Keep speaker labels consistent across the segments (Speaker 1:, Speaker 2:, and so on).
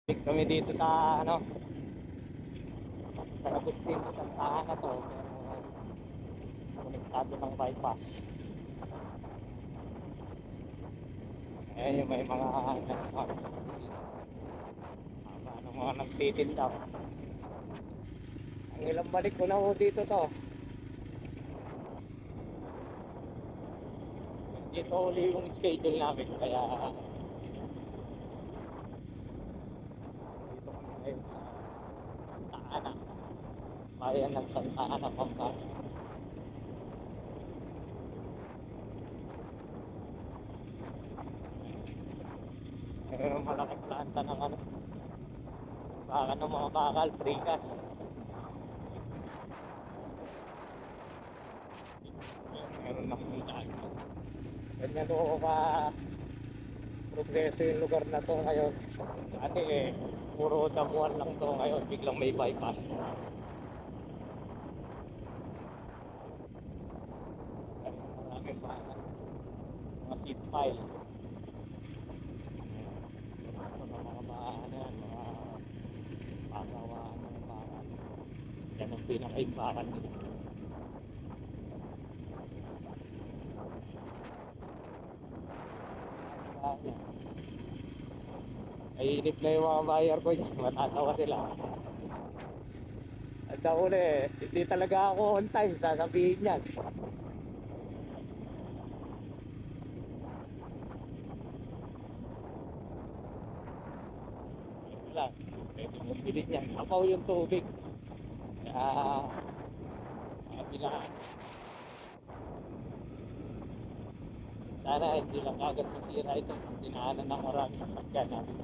Speaker 1: Kami dito sa ano, sa Agustin, Santa Ana to, konektado ng bypass. Ayan yung may mga mga nagtitinda. Ang ilang balik ko na ho dito to. Dito uli yung schedule namin kaya dito kami ngayon sa Santa Ana, bayan ng Santa Ana, Pampanga. Malaking planta ng ano, baka ng mga bakal, prikas. Meron na kong daan. Ganyan ko ka progreso yung lugar na to ngayon. Dati puro damuhan lang to, ngayon biglang may bypass. Maraming mga seat pile. Mga pagawaan ng bakal. Yan ang pinaka-imbakan nila. Ay inip na yung mga buyer ko dyan, matatawa sila. At uli, hindi talaga ako on time, sasabihin yan. Wala, pwede mong bilhin yan. Apaw yung tubig. Kaya, kabilaan. Sana hindi lang agad masira ito. Dinaanan ng maraming sasakyan natin.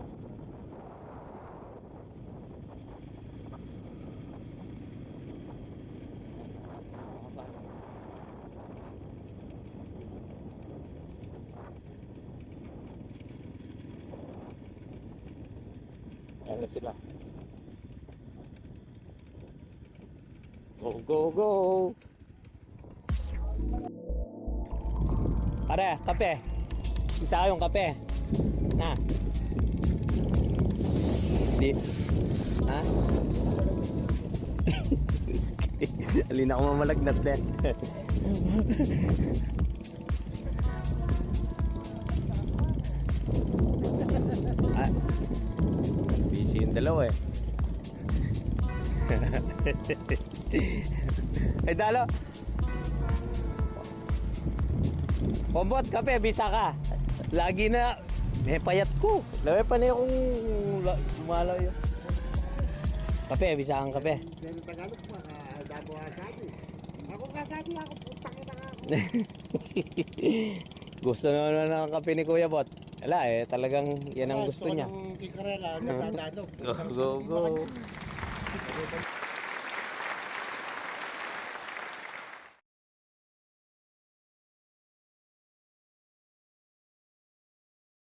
Speaker 1: Ayan na sila. Go, go, go! Pare, kape. Isa kayong kape. Na. Di. Ha? Alin ako mamalagnat din. Ah. Busy yung dalawa eh. Ay dalo. Bombot, kape, bisa ka. Lagi na, may payat ko. Laway pa na yung lumalaw yun. Kape, bisa kang kape.
Speaker 2: Dahil Tagalog mo, dabo ka sabi. Ako kasabi ako, putang ina nga ako.
Speaker 1: Gusto naman ng kape ni Kuya Bot. Wala eh, talagang yan ang gusto niya.
Speaker 2: Kikarela, nagdadalo.
Speaker 1: Go, go, go.